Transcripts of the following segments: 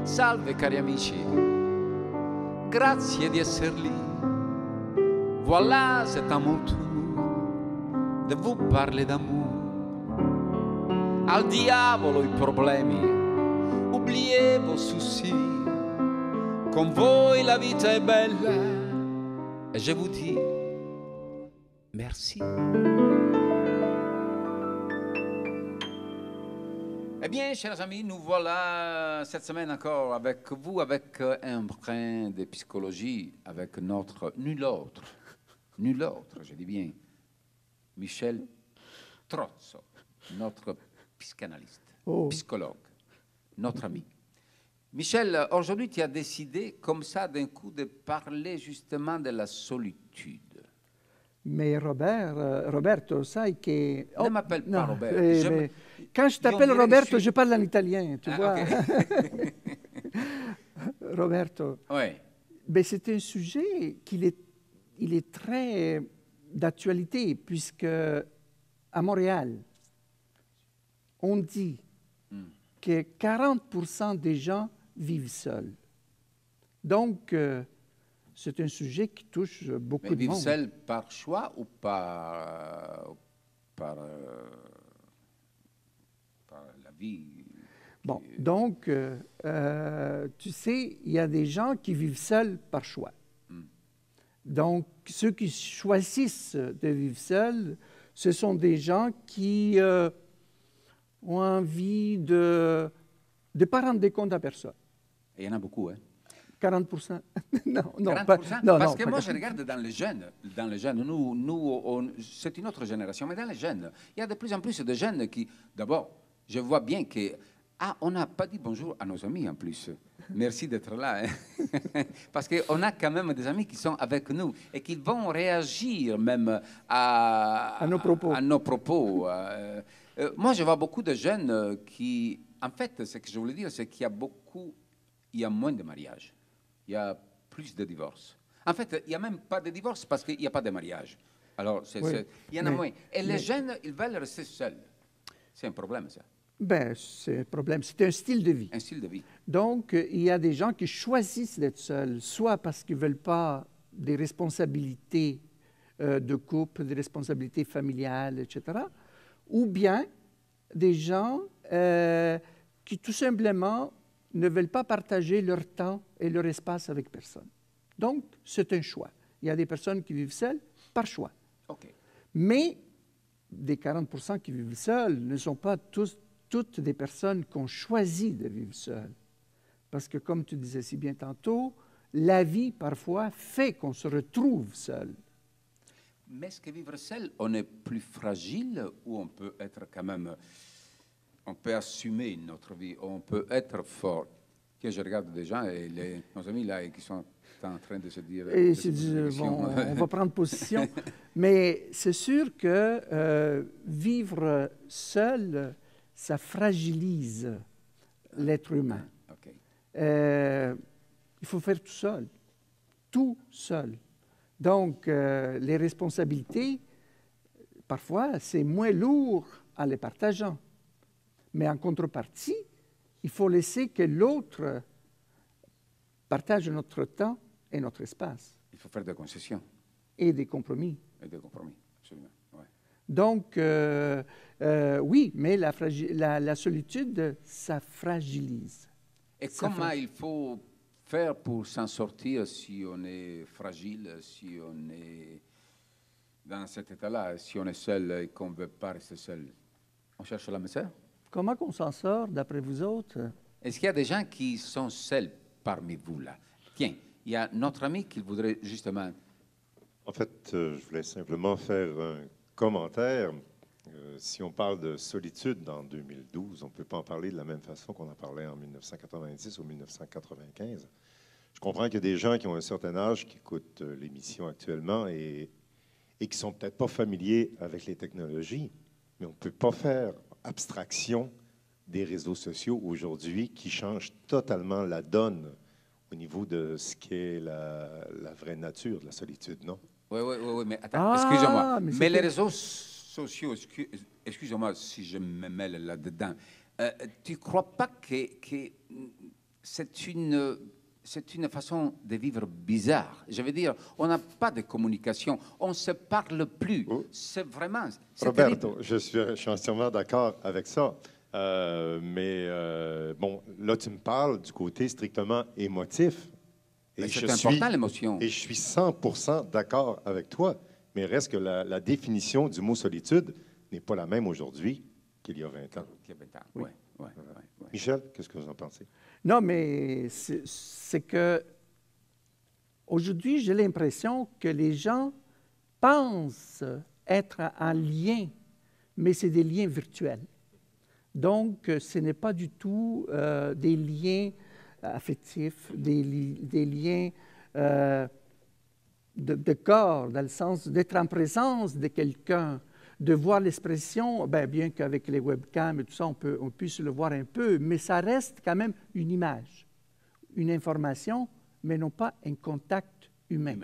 Salve cari amici, grazie di essere lì. Voilà, c'est à mon tour de vous parler d'amour. Al diavolo i problemi, oubliez vos soucis. Con voi la vita è bella et je vous dis merci. Eh bien, chers amis, nous voilà cette semaine encore avec vous, avec un brin de psychologie, avec notre nul autre, je dis bien, Michel Trozzo, notre psychanalyste, psychologue, notre ami. Michel, aujourd'hui, tu as décidé, comme ça, d'un coup, de parler justement de la solitude. Mais Roberto, sai che... Ne m'appelle pas Robert. Quand je t'appelle Roberto, je parle en italien, tu vois. Okay. Roberto, Ouais. Ben, c'est un sujet il est très d'actualité, puisque à Montréal, on dit que 40% des gens vivent seuls. Donc, c'est un sujet qui touche beaucoup de monde. Vivre seul par choix ou par la vie? Bon, donc, tu sais, il y a des gens qui vivent seuls par choix. Donc, ceux qui choisissent de vivre seuls, ce sont des gens qui ont envie de ne pas rendre compte à personne. Et il y en a beaucoup, hein? 40%? Non, 40%? pas, non, parce non, que pas moi, je regarde dans les jeunes, c'est une autre génération, mais dans les jeunes, il y a de plus en plus de jeunes qui, d'abord, je vois bien que, on n'a pas dit bonjour à nos amis en plus. Merci d'être là, hein? Parce qu'on a quand même des amis qui sont avec nous et qui vont réagir même à nos propos. Moi, je vois beaucoup de jeunes qui, en fait, ce que je voulais dire, c'est qu'il y a moins de mariages. Il y a plus de divorces. En fait, il n'y a même pas de divorce parce qu'il n'y a pas de mariage. Alors, il y en a moins. Et les jeunes, ils veulent rester seuls. C'est un problème, ça. Ben, c'est un problème. C'est un style de vie. Un style de vie. Donc, il y a des gens qui choisissent d'être seuls, soit parce qu'ils ne veulent pas des responsabilités de couple, des responsabilités familiales, etc., ou bien des gens qui, tout simplement, ne veulent pas partager leur temps et leur espace avec personne. Donc, c'est un choix. Il y a des personnes qui vivent seules par choix. Okay. Mais des 40% qui vivent seuls ne sont pas toutes des personnes qui ont choisi de vivre seules. Parce que, comme tu disais si bien tantôt, la vie, parfois, fait qu'on se retrouve seul. Mais est-ce que vivre seul, on est plus fragile ou on peut être quand même... On peut assumer notre vie, on peut être fort. Je regarde des gens et nos amis là qui sont en train de se dire... Bon, on va prendre position. Mais c'est sûr que vivre seul, ça fragilise l'être humain. Okay. Il faut faire tout seul. Tout seul. Donc, les responsabilités, parfois, c'est moins lourd en les partageant. Mais en contrepartie, il faut laisser que l'autre partage notre temps et notre espace. Il faut faire des concessions. Et des compromis. Et des compromis, absolument. Ouais. Donc, oui, mais la solitude, ça fragilise. Et comment il faut faire pour s'en sortir si on est fragile, si on est dans cet état-là, si on est seul et qu'on ne veut pas rester seul? On cherche l'âme sœur? Comment qu'on s'en sort, d'après vous autres? Est-ce qu'il y a des gens qui sont seuls parmi vous, là? Tiens, il y a notre ami qui voudrait justement... En fait, je voulais simplement faire un commentaire. Si on parle de solitude dans 2012, on ne peut pas en parler de la même façon qu'on en parlait en 1990 ou 1995. Je comprends qu'il y a des gens qui ont un certain âge qui écoutent l'émission actuellement et qui ne sont peut-être pas familiers avec les technologies, mais on ne peut pas faire abstraction des réseaux sociaux aujourd'hui qui changent totalement la donne au niveau de ce qu'est la vraie nature de la solitude, non? Oui, mais attends, excusez-moi. Mais les réseaux sociaux, excusez-moi si je me mêle là-dedans, tu ne crois pas que c'est une façon de vivre bizarre. Je veux dire, on n'a pas de communication, on ne se parle plus. Oh. C'est vraiment... c'est Roberto, terrible. je suis entièrement d'accord avec ça. Bon, là, tu me parles du côté strictement émotif. Mais je c'est important, l'émotion. Et je suis 100% d'accord avec toi. Mais reste que la définition du mot solitude n'est pas la même aujourd'hui qu'il y a 20 ans. Oui. Michel, qu'est-ce que vous en pensez? Non, mais c'est que aujourd'hui, j'ai l'impression que les gens pensent être en lien, mais c'est des liens virtuels. Donc, ce n'est pas du tout des liens affectifs, des liens de corps, dans le sens d'être en présence de quelqu'un, de voir l'expression, bien qu'avec les webcams et tout ça, on puisse le voir un peu, mais ça reste quand même une image, une information, mais non pas un contact humain.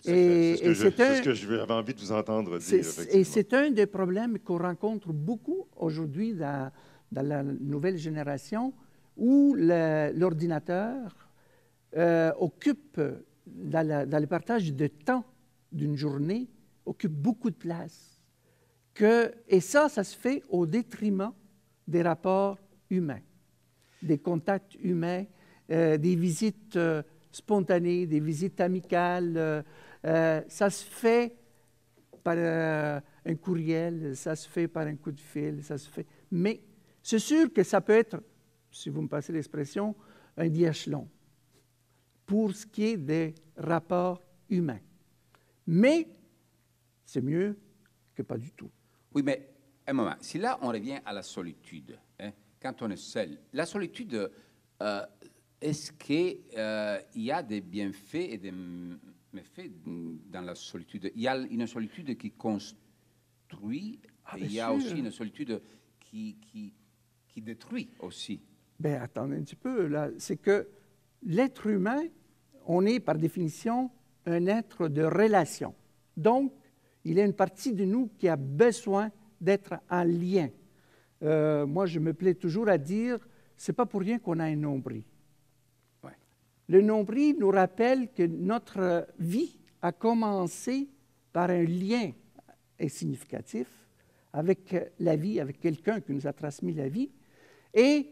C'est ce que j'avais envie de vous entendre dire. Et c'est un des problèmes qu'on rencontre beaucoup aujourd'hui dans la nouvelle génération, où l'ordinateur occupe, dans le partage de temps d'une journée, occupe beaucoup de place. Et ça se fait au détriment des rapports humains, des contacts humains, des visites spontanées, des visites amicales. Ça se fait par un courriel, ça se fait par un coup de fil, ça se fait. Mais c'est sûr que ça peut être, si vous me passez l'expression, un diachelon pour ce qui est des rapports humains. Mais c'est mieux que pas du tout. Oui, mais un moment. Si là, on revient à la solitude, hein, quand on est seul, la solitude, est-ce qu'il y a des bienfaits et des méfaits dans la solitude? Il y a une solitude qui construit, et il y a aussi une solitude qui détruit aussi. Bien, attendez un petit peu, là. C'est que l'être humain, on est par définition un être de relation. Donc, il y a une partie de nous qui a besoin d'être en lien. Moi, je me plais toujours à dire, c'est pas pour rien qu'on a un nombril. Ouais. Le nombril nous rappelle que notre vie a commencé par un lien significatif avec la vie, avec quelqu'un qui nous a transmis la vie. Et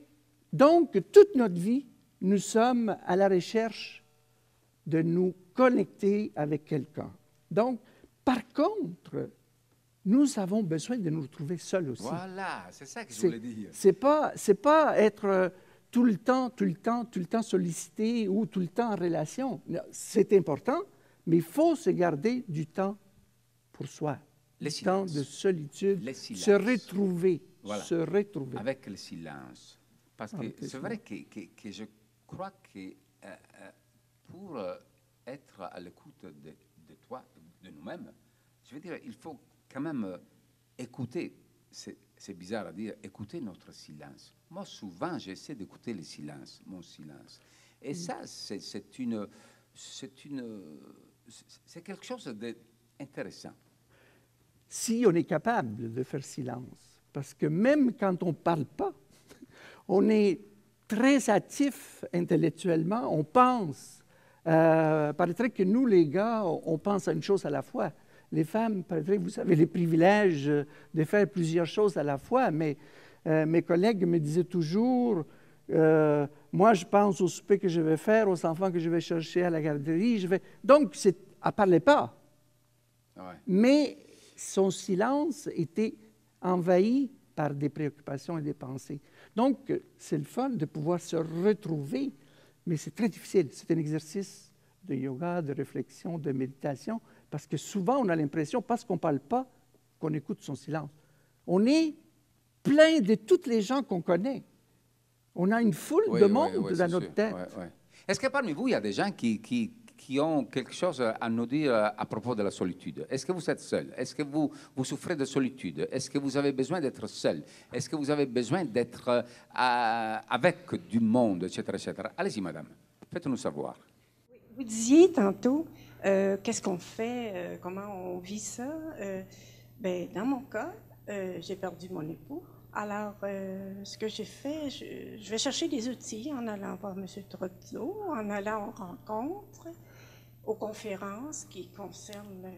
donc, toute notre vie, nous sommes à la recherche de nous connecter avec quelqu'un. Donc, par contre, nous avons besoin de nous retrouver seuls aussi. Voilà, c'est ça que je voulais dire. C'est pas être tout le temps sollicité ou tout le temps en relation. C'est important, mais il faut se garder du temps pour soi. Le Du temps silence. de solitude, Le silence. se retrouver, Voilà. se retrouver. Avec le silence. Parce que c'est vrai que je crois que pour être à l'écoute de toi, de nous-mêmes, je veux dire, il faut quand même écouter, c'est bizarre à dire, écouter notre silence. Moi, souvent, j'essaie d'écouter le silence, mon silence. Et ça, c'est quelque chose d'intéressant. Si on est capable de faire silence, parce que même quand on ne parle pas, on est très actif intellectuellement, on pense. Paraîtrait que nous, les gars, on pense à une chose à la fois. Les femmes, paraîtrait que vous avez les privilèges de faire plusieurs choses à la fois, mais mes collègues me disaient toujours, moi, je pense au souper que je vais faire, aux enfants que je vais chercher à la garderie. Donc, elle ne parlait pas. Ouais. Mais son silence était envahi par des préoccupations et des pensées. Donc, c'est le fun de pouvoir se retrouver, mais c'est très difficile. C'est un exercice de yoga, de réflexion, de méditation, parce que souvent, on a l'impression, parce qu'on ne parle pas, qu'on écoute son silence. On est plein de toutes les gens qu'on connaît. On a une foule de monde dans notre tête. Ouais. Est-ce que parmi vous, il y a des gens qui ont quelque chose à nous dire à propos de la solitude? Est-ce que vous êtes seul? Est-ce que vous souffrez de solitude? Est-ce que vous avez besoin d'être seul? Est-ce que vous avez besoin d'être avec du monde, etc., etc.? Allez-y, madame. Faites-nous savoir. Vous disiez tantôt, qu'est-ce qu'on fait, comment on vit ça? Dans mon cas, j'ai perdu mon époux Alors, ce que j'ai fait, je vais chercher des outils en allant voir M. Trudeau, en allant aux rencontres, aux conférences qui concernent,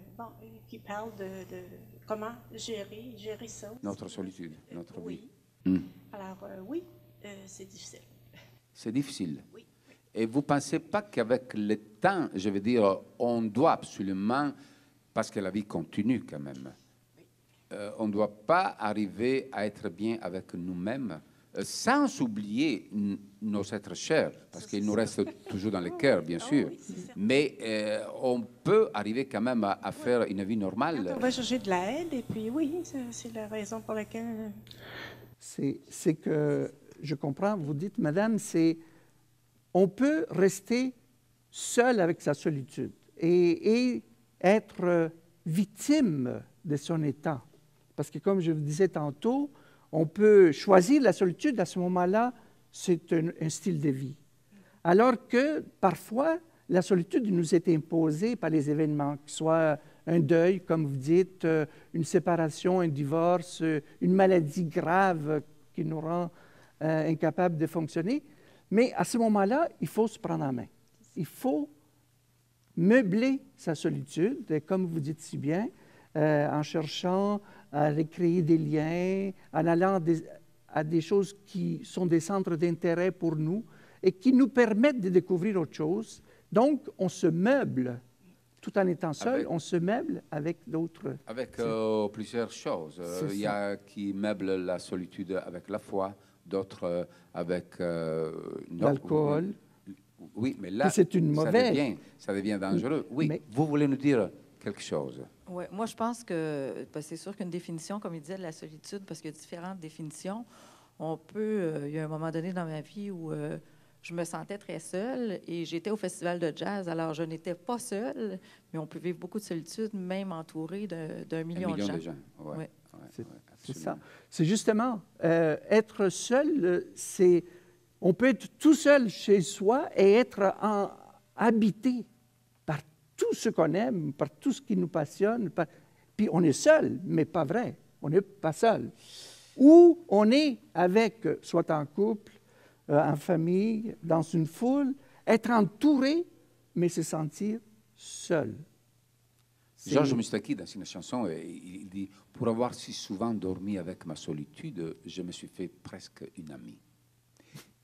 qui parlent de comment gérer ça. Notre solitude, notre oui. vie. Alors, oui, c'est difficile. C'est difficile. Oui. Et vous ne pensez pas qu'avec le temps, je veux dire, on doit absolument, parce que la vie continue quand même, on ne doit pas arriver à être bien avec nous-mêmes, sans oublier nos êtres chers, parce qu'ils nous restent toujours dans le cœur, bien sûr. Oui, mais on peut arriver quand même à faire une vie normale. On va chercher de l'aide, et puis oui, c'est la raison pour laquelle... C'est que, je comprends, vous dites, madame, on peut rester seul avec sa solitude et être victime de son état. Parce que, comme je vous disais tantôt, on peut choisir la solitude, à ce moment-là, c'est un style de vie. Alors que, parfois, la solitude nous est imposée par les événements, que ce soit un deuil, comme vous dites, une séparation, un divorce, une maladie grave qui nous rend incapables de fonctionner. Mais à ce moment-là, il faut se prendre en main. Il faut meubler sa solitude, et comme vous dites si bien, en cherchant à recréer des liens, en allant à des choses qui sont des centres d'intérêt pour nous et qui nous permettent de découvrir autre chose. Donc, on se meuble, tout en étant seul, on se meuble avec d'autres. Avec plusieurs choses. Il y a qui meublent la solitude avec la foi, d'autres avec l'alcool. Oui, mais là, c'est une mauvaise. Ça devient dangereux. Oui, mais... vous voulez nous dire quelque chose? Oui, moi, je pense que c'est sûr qu'une définition, comme il disait, de la solitude, parce qu'il y a différentes définitions, on peut... il y a un moment donné dans ma vie où je me sentais très seule et j'étais au festival de jazz. Alors, je n'étais pas seule, mais on peut vivre beaucoup de solitude, même entouré d'un million de gens. Ouais. Ouais. C'est ça. C'est justement, être seul, on peut être tout seul chez soi et être habité par tout ce qu'on aime, par tout ce qui nous passionne. Puis on est seul, mais pas vrai. On n'est pas seul. Ou on est avec, soit en couple, en famille, dans une foule, être entouré, mais se sentir seul. Georges Moustaki, dans une chanson, il dit « Pour avoir si souvent dormi avec ma solitude, je me suis fait presque une amie.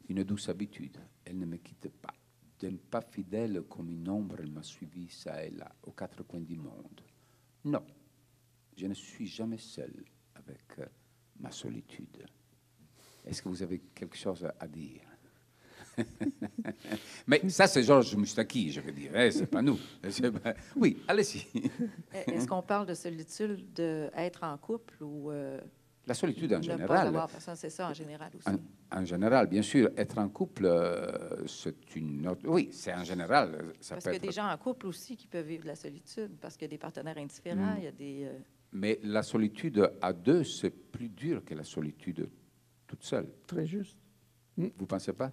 Une douce habitude, elle ne me quitte pas. D'un pas fidèle comme une ombre, elle m'a suivi ça et là, aux quatre coins du monde. Non, je ne suis jamais seul avec ma solitude. » Est-ce que vous avez quelque chose à dire? Mais ça, c'est Georges Moustaki, je veux dire, c'est pas nous. Oui, allez-y. Est-ce qu'on parle de solitude, d'être en couple ou... La solitude en général. Pas avoir, c'est ça en général aussi. En général, bien sûr, être en couple, c'est une autre... Oui, c'est en général. Parce qu'il y a des gens en couple aussi qui peuvent vivre de la solitude, parce qu'il y a des partenaires indifférents, il y a des... Mais la solitude à deux, c'est plus dur que la solitude toute seule. Très juste. Vous ne pensez pas?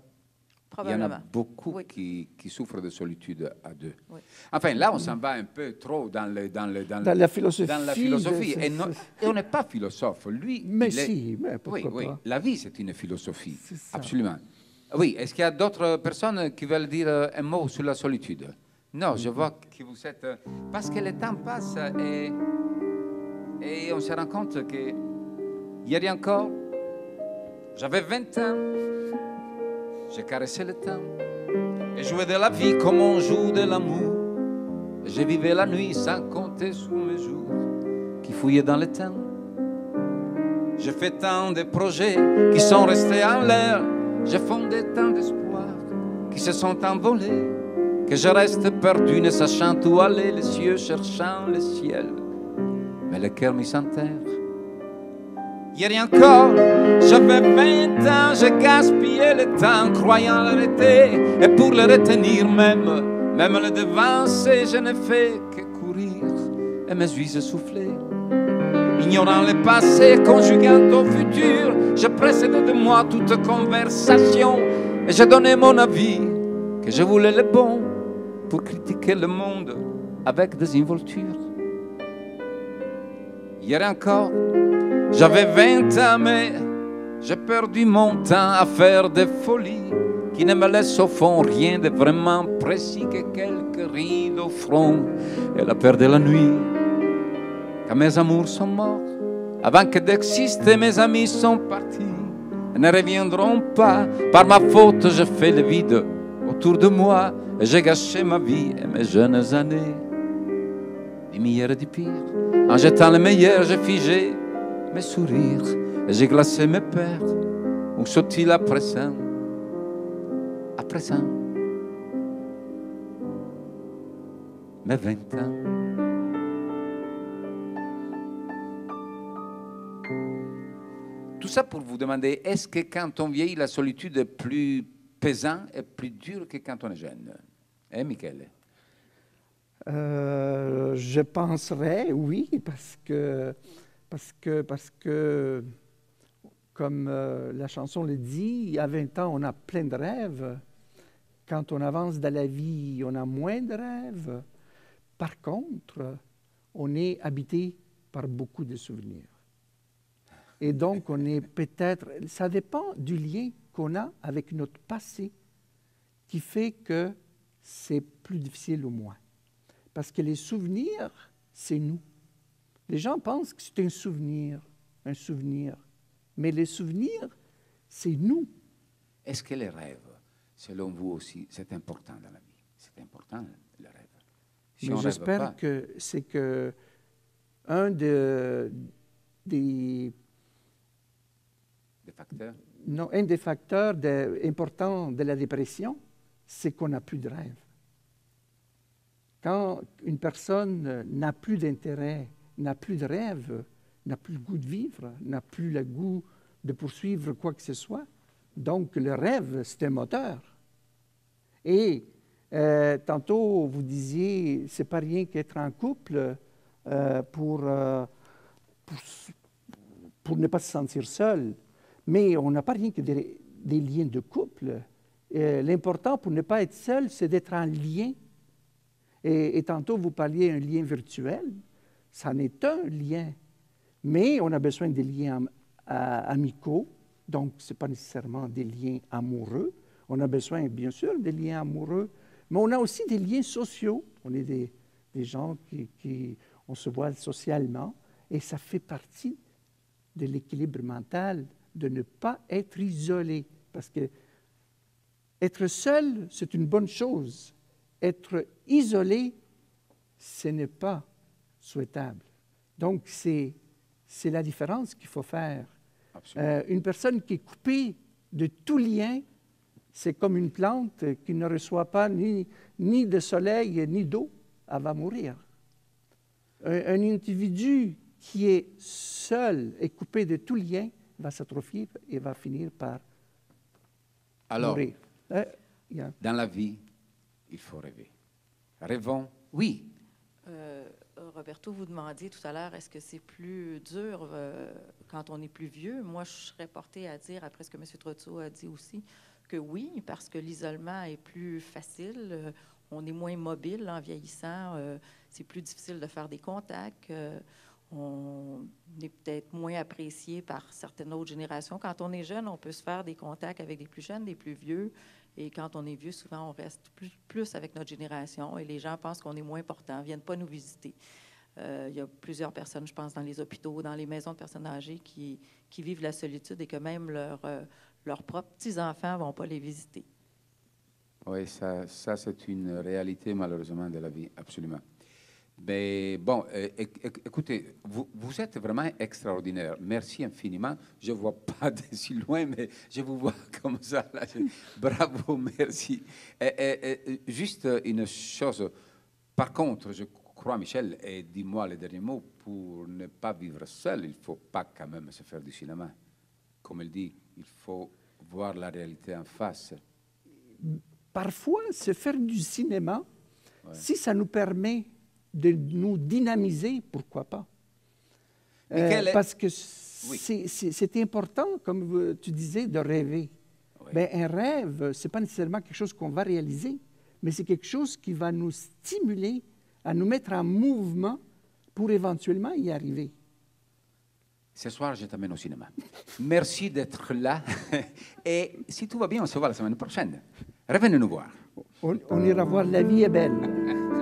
Probablement. Il y en a beaucoup qui souffrent de solitude à deux. Oui. Enfin, là, on s'en va un peu trop dans la philosophie. Dans la philosophie. Et on n'est pas philosophe. Lui, mais mais pourquoi pas? Oui, la vie, c'est une philosophie. Absolument. Oui, est-ce qu'il y a d'autres personnes qui veulent dire un mot sur la solitude? Non, je vois que vous êtes... Parce que le temps passe et on se rend compte que hier encore, j'avais 20 ans. J'ai caressé le temps et joué de la vie comme on joue de l'amour. Je vivais la nuit sans compter sur mes jours qui fouillaient dans le temps. J'ai fait tant de projets qui sont restés en l'air. J'ai fondé tant d'espoirs qui se sont envolés que je reste perdu ne sachant où aller, les yeux cherchant le ciel, mais le cœur mis en terre. Hier encore, j'avais 20 ans, j'ai gaspillé le temps, croyant l'arrêter, et pour le retenir même le devancer, je ne fais que courir, et mes yeux souffler. Ignorant le passé, conjuguant au futur, je précédais de moi toute conversation, et je donnais mon avis, que je voulais le bon, pour critiquer le monde avec désinvolture. Hier encore, j'avais 20 ans, mais J'ai perdu mon temps à faire des folies qui ne me laissent au fond rien de vraiment précis que quelques rides au front et la peur de la nuit. Quand mes amours sont morts, avant que d'exister, mes amis sont partis et ne reviendront pas. Par ma faute, je fais le vide autour de moi et j'ai gâché ma vie et mes jeunes années. Du meilleur et du pire, en jetant le meilleur, j'ai figé mes sourires et j'ai glacé mes pères. Où sont-ils à présent? À présent, mes 20 ans. Tout ça pour vous demander, est-ce que quand on vieillit, la solitude est plus pesante et plus dure que quand on est jeune? Hein, Michele? Je penserais, oui, parce que comme la chanson le dit, à 20 ans, on a plein de rêves. Quand on avance dans la vie, on a moins de rêves. Par contre, on est habité par beaucoup de souvenirs. Et donc, on est peut-être... Ça dépend du lien qu'on a avec notre passé qui fait que c'est plus difficile ou moins. Parce que les souvenirs, c'est nous. Les gens pensent que c'est un souvenir. Mais les souvenirs, c'est nous. Est-ce que les rêves, selon vous aussi, c'est important dans la vie? C'est important, les rêves. Si mais j'espère que c'est que un des facteurs? Non, un des facteurs importants de la dépression, c'est qu'on n'a plus de rêve. Quand une personne n'a plus d'intérêt, n'a plus de rêve, n'a plus le goût de vivre, n'a plus le goût de poursuivre quoi que ce soit, donc le rêve, c'est un moteur. Et tantôt, vous disiez, c'est pas rien qu'être en couple pour ne pas se sentir seul. Mais on n'a pas rien que des liens de couple. L'important pour ne pas être seul, c'est d'être en lien. Et tantôt, vous parliez d'un lien virtuel. Ça n'est un lien. Mais on a besoin des liens amicaux. Donc, ce n'est pas nécessairement des liens amoureux. On a besoin, bien sûr, des liens amoureux. Mais on a aussi des liens sociaux. On est des gens qui on se voit socialement. Et ça fait partie de l'équilibre mental de ne pas être isolé. Parce que être seul, c'est une bonne chose. Être isolé, ce n'est pas souhaitable. Donc, c'est la différence qu'il faut faire. Une personne qui est coupée de tout lien, c'est comme une plante qui ne reçoit pas ni de soleil ni d'eau, elle va mourir. Un individu qui est seul et coupé de tout lien va s'atrophier et va finir par mourir. Dans la vie, il faut rêver. Rêvons, oui. Roberto, vous demandiez tout à l'heure, est-ce que c'est plus dur quand on est plus vieux? Moi, je serais portée à dire, après ce que M. Trotteau a dit aussi, que oui, parce que l'isolement est plus facile. On est moins mobile en vieillissant. C'est plus difficile de faire des contacts. On est peut-être moins apprécié par certaines autres générations. Quand on est jeune, on peut se faire des contacts avec des plus jeunes, des plus vieux. Et quand on est vieux, souvent, on reste plus avec notre génération. Et les gens pensent qu'on est moins important, ne viennent pas nous visiter. Il y a plusieurs personnes, je pense, dans les hôpitaux, dans les maisons de personnes âgées qui vivent la solitude et que même leurs propres petits-enfants ne vont pas les visiter. Oui, ça c'est une réalité, malheureusement, de la vie, absolument. Mais bon, écoutez, vous êtes vraiment extraordinaire. Merci infiniment. Je ne vois pas de si loin, mais je vous vois comme ça. Là. Bravo, merci. Juste une chose. Par contre, je crois, Michel, et dis-moi le dernier mot, pour ne pas vivre seul, il ne faut pas quand même se faire du cinéma. Comme elle dit, il faut voir la réalité en face. Parfois, se faire du cinéma, si ça nous permet de nous dynamiser, pourquoi pas? Parce que c'est important, comme tu disais, de rêver. Oui. Bien, un rêve, ce n'est pas nécessairement quelque chose qu'on va réaliser, mais c'est quelque chose qui va nous stimuler à nous mettre en mouvement pour éventuellement y arriver. Ce soir, je t'amène au cinéma. Merci d'être là. Et si tout va bien, on se voit la semaine prochaine. Revenez nous voir. On ira voir La vie est belle.